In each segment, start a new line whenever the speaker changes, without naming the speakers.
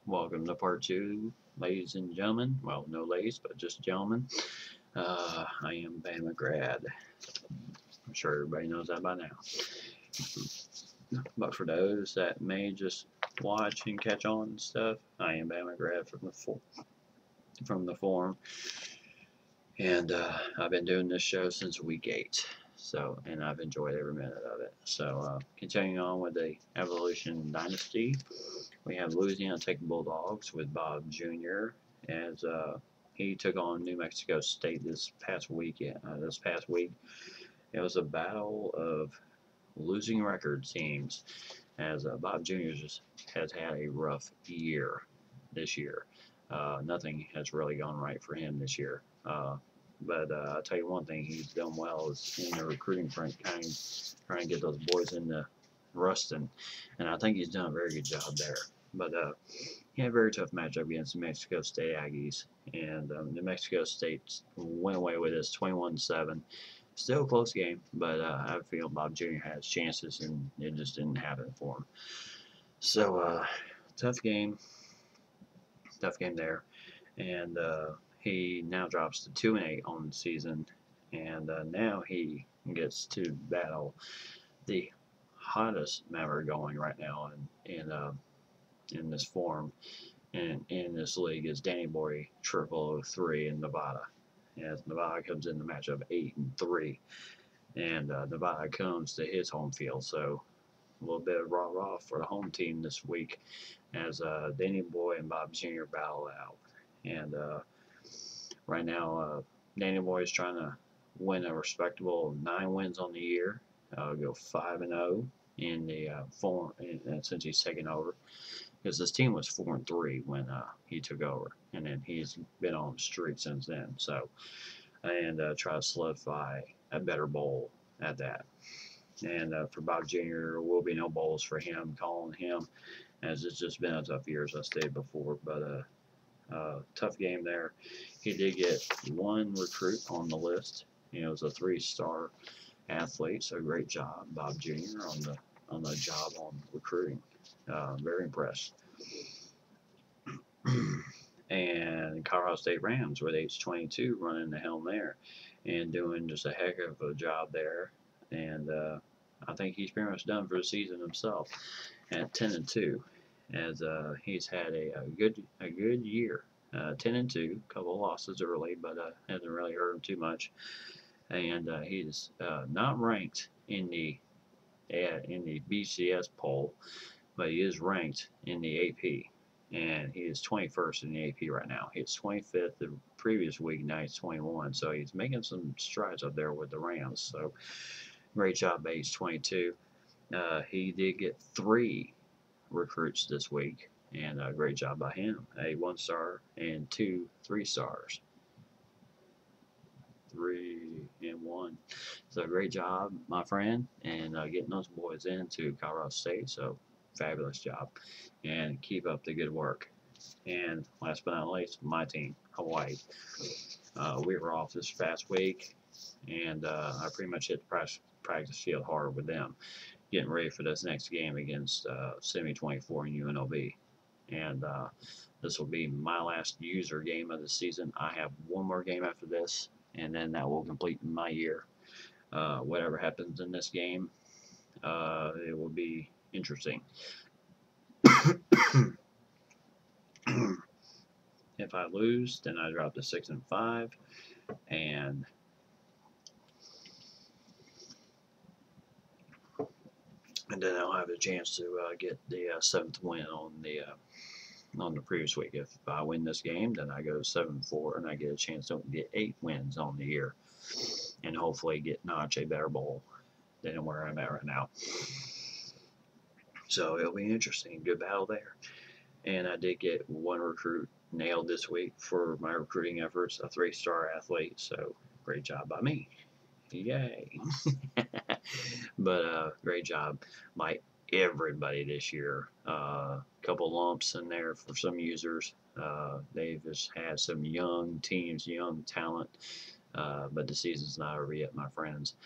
Welcome to part two, ladies and gentlemen. Well, no ladies, but just gentlemen. I am Bama grad. I'm sure everybody knows that by now. But for those that may just watch and catch on and stuff, I am Bama grad from the forum, and I've been doing this show since week 8. So, and I've enjoyed every minute of it. So, continuing on with the Evolution Dynasty, we have Louisiana taking Bulldogs with Bob Jr. as he took on New Mexico State this past week. It was a battle of losing record teams, as Bob Jr. has had a rough year this year. Nothing has really gone right for him this year. But I'll tell you one thing he's done well is in the recruiting front, trying to get those boys into Ruston, and I think he's done a very good job there. But he had a very tough matchup against New Mexico State Aggies, and New Mexico State went away with this 21-7. Still a close game, but I feel Bob Jr. has chances, and it just didn't happen for him. So tough game there, and he now drops to 2-8 on the season, and now he gets to battle the hottest member going right now in this form and in this league is Danny Boy 003 in Nevada. As Nevada comes in the matchup 8-3, and Nevada comes to his home field, so a little bit of rah-rah for the home team this week as Danny Boy and Bob Jr. battle out. And right now, Danny Boy is trying to win a respectable 9 wins on the year, go 5-0 in the form since he's taken over. Because this team was 4-3 when he took over, and then he's been on the streak since then. So, and try to solidify a better bowl at that. And for Bob Jr., there will be no bowls for him. Calling him, as it's just been a tough year, as I stated before. But tough game there. He did get one recruit on the list. It was a 3-star athlete. So great job, Bob Jr. on the job on recruiting. Very impressed. And Colorado State Rams with H22 running the helm there and doing just a heck of a job there. And I think he's pretty much done for the season himself at 10-2, as he's had a good year. 10-2, couple of losses early, but hasn't really hurt him too much. And he's not ranked in the BCS poll, but he is ranked in the AP, and he is 21st in the AP right now. He was 25th the previous week, now he's 21, so he's making some strides up there with the Rams. So great job by age 22. He did get 3 recruits this week, and great job by him. A 1-star and 2 3-stars. 3 and 1. So great job, my friend, and getting those boys into Colorado State. So fabulous job, and keep up the good work. And last but not least, my team, Hawaii. We were off this past week, and I pretty much hit the practice field hard with them, getting ready for this next game against Semi 24 and UNLV. And this will be my last user game of the season. I have one more game after this, and then that will complete my year. Whatever happens in this game, it will be interesting. If I lose, then I drop to 6-5, and then I'll have a chance to get the 7th win on the previous week. If I win this game, then I go 7-4, and I get a chance to get 8 wins on the year, and hopefully get notch a better bowl than where I'm at right now. So it'll be interesting. Good battle there. And I did get 1 recruit nailed this week for my recruiting efforts, a 3-star athlete. So great job by me. Yay. But great job by everybody this year. Couple lumps in there for some users. They've just had some young teams, young talent. But the season's not over yet, my friends.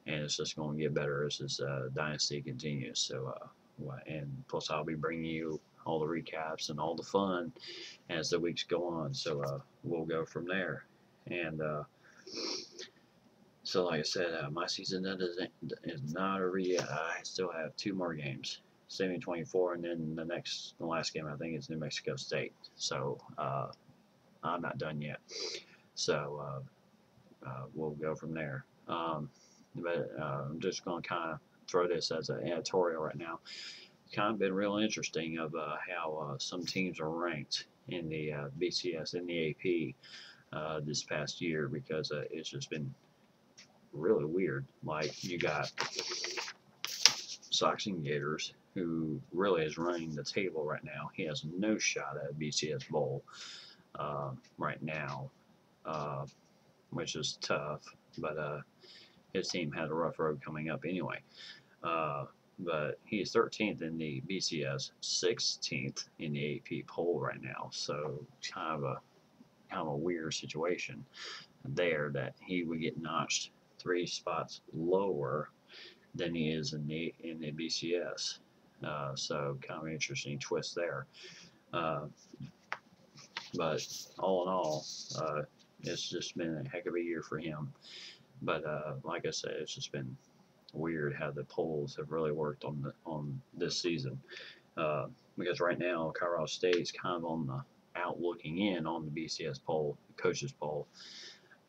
And it's just going to get better as this dynasty continues. So, and plus I'll be bringing you all the recaps and all the fun as the weeks go on. So we'll go from there. And so, like I said, my season is not over yet. I still have 2 more games, 70-24, and then the last game I think is New Mexico State. So I'm not done yet. So we'll go from there. But I'm just going to kind of throw this as an editorial right now. It's kind of been real interesting of how some teams are ranked in the BCS and the AP this past year, because it's just been really weird. Like, you got Sox and Gators, who really is running the table right now. He has no shot at a BCS Bowl right now, which is tough. But his team had a rough road coming up anyway. But he's 13th in the BCS, 16th in the AP poll right now. So kind of a weird situation there, that he would get notched 3 spots lower than he is in the BCS. So kind of an interesting twist there. But all in all, it's just been a heck of a year for him. But like I said, it's just been weird how the polls have really worked on this season. Because right now, Colorado State's kind of on the looking in on the BCS poll, the coaches poll.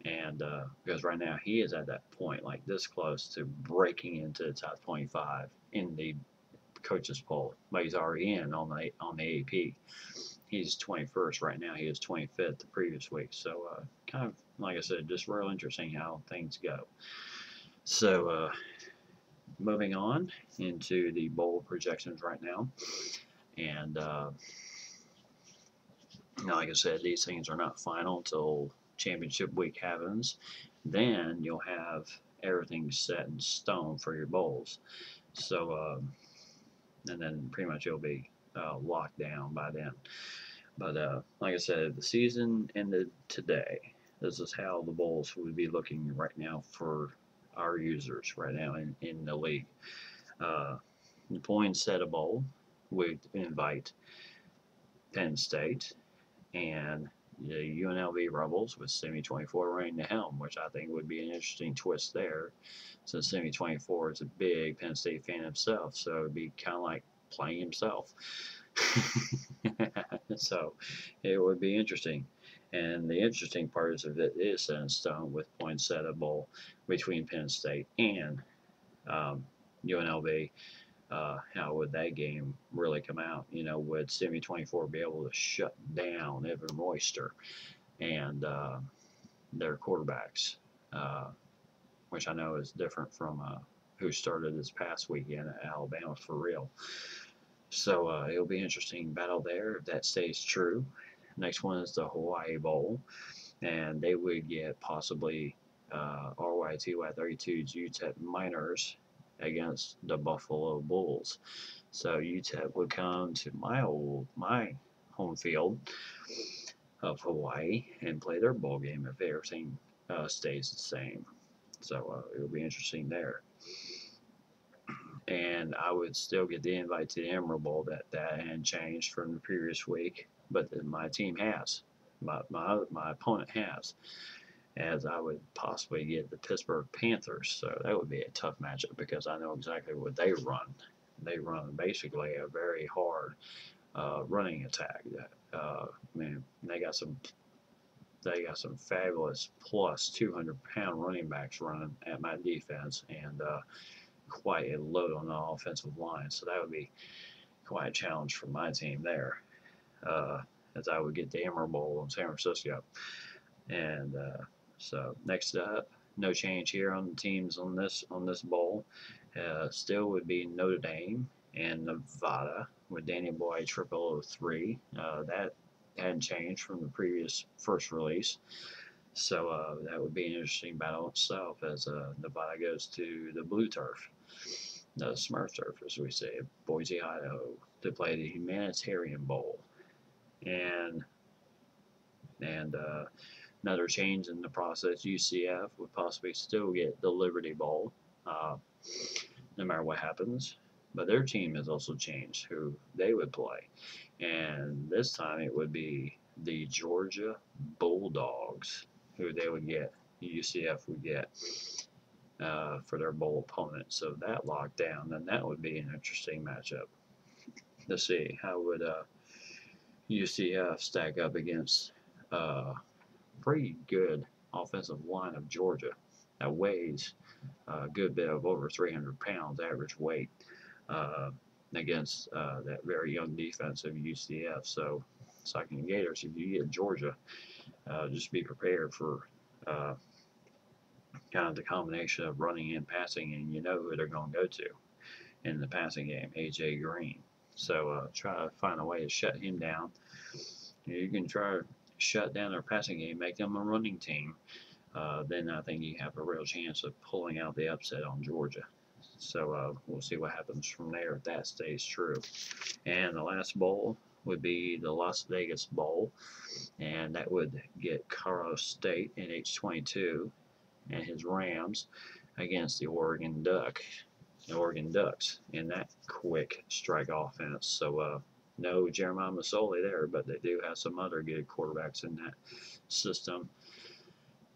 And because right now he is at that point, like this close to breaking into the top 25 in the coaches poll, but he's already in on the AP. He's 21st right now. He was 25th the previous week. So kind of, like I said, just real interesting how things go. So moving on into the bowl projections right now. And like I said, these things are not final until championship week happens. Then you'll have everything set in stone for your bowls. So, and then pretty much you'll be locked down by then. But like I said, the season ended today. This is how the bowls would be looking right now for our users right now in the league. The Poinsettia Bowl would invite Penn State and the UNLV Rebels with 70-24 reigning the helm, which I think would be an interesting twist there, since 70-24 is a big Penn State fan himself, so it'd be kind of like playing himself. So it would be interesting. And the interesting part is that it is set in stone with Poinsettia Bowl between Penn State and UNLV. How would that game really come out? Would 70-24 be able to shut down Evan Royster and their quarterbacks, which I know is different from who started this past weekend at Alabama for real. So it'll be an interesting battle there if that stays true. Next one is the Hawaii Bowl, and they would get possibly RY2Y32's UTEP Miners against the Buffalo Bulls. So UTEP would come to my home field of Hawaii and play their bowl game if everything stays the same. So it'll be interesting there. And I would still get the invite to the Emerald Bowl. That hadn't changed from the previous week, but my team has. My opponent has, as I would possibly get the Pittsburgh Panthers. So that would be a tough matchup because I know exactly what they run. They run basically a very hard running attack. Man, they got some fabulous plus 200-pound running backs running at my defense, and quite a load on the offensive line. So that would be quite a challenge for my team there, as I would get the Emerald Bowl in San Francisco. And so next up, no change here on the teams on this bowl. Still would be Notre Dame and Nevada with Danny Boy 0003. That hadn't changed from the previous first release. So that would be an interesting battle itself, as Nevada goes to the blue turf, the Smurf turf, as we say, Boise, Idaho, to play the Humanitarian Bowl. And another change in the process, UCF would possibly still get the Liberty Bowl, no matter what happens. But their team has also changed who they would play. And this time it would be the Georgia Bulldogs, who they would get, UCF would get for their bowl opponent. So that locked down, then that would be an interesting matchup to see how would UCF stack up against pretty good offensive line of Georgia that weighs a good bit of over 300 pounds average weight uh, against that very young defense of UCF. So, Cycling Gators, if you get Georgia, just be prepared for uh, kind of the combination of running and passing, and you know who they're going to go to in the passing game, AJ Green. So try to find a way to shut him down. You can try to shut down their passing game, make them a running team. Then I think you have a real chance of pulling out the upset on Georgia. So we'll see what happens from there if that stays true. And the last bowl would be the Las Vegas Bowl, and that would get Colorado State in H22 and his Rams against the Oregon Ducks in that quick strike offense. So no Jeremiah Masoli there, but they do have some other good quarterbacks in that system.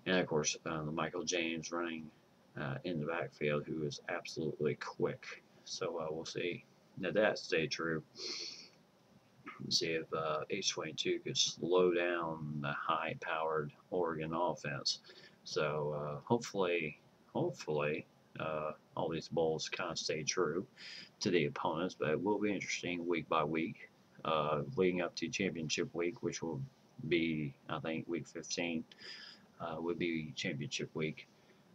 And of course, the Michael James running in the backfield, who is absolutely quick. So we'll see if that stay true. See if H22 could slow down the high-powered Oregon offense. So hopefully, all these bowls kind of stay true to the opponents, but it will be interesting week by week, leading up to championship week, which will be, I think, week 15 would be championship week,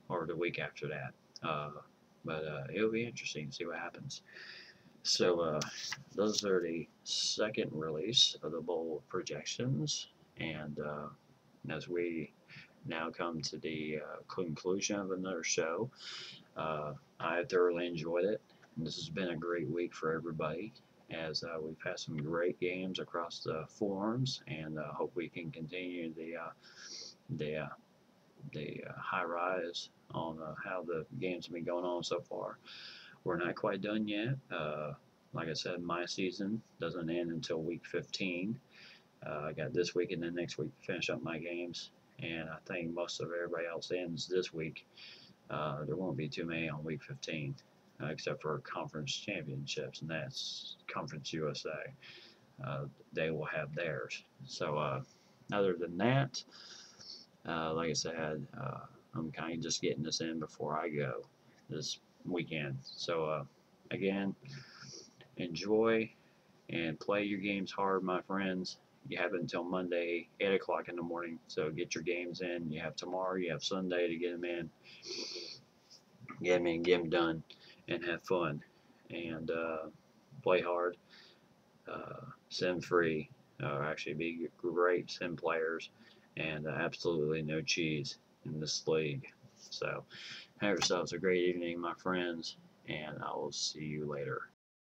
or the week after that. But it'll be interesting to see what happens. So those are the second release of the bowl projections, and as we now come to the conclusion of another show, I thoroughly enjoyed it. And this has been a great week for everybody, as we've had some great games across the forums, and hope we can continue the high rise on how the games have been going on so far. We're not quite done yet. Like I said, my season doesn't end until week 15. I got this week and then next week to finish up my games, and I think most of everybody else ends this week. There won't be too many on week 15, except for conference championships, and that's Conference USA. They will have theirs. So other than that, like I said, I'm kind of just getting this in before I go this weekend. So again, enjoy and play your games hard, my friends. You have until Monday, 8 o'clock in the morning. So get your games in. You have tomorrow, you have Sunday to get them in. Get them in, get them done, and have fun. And play hard. Sim free. Actually, be great sim players. And absolutely no cheese in this league. So have yourselves a great evening, my friends. And I will see you later.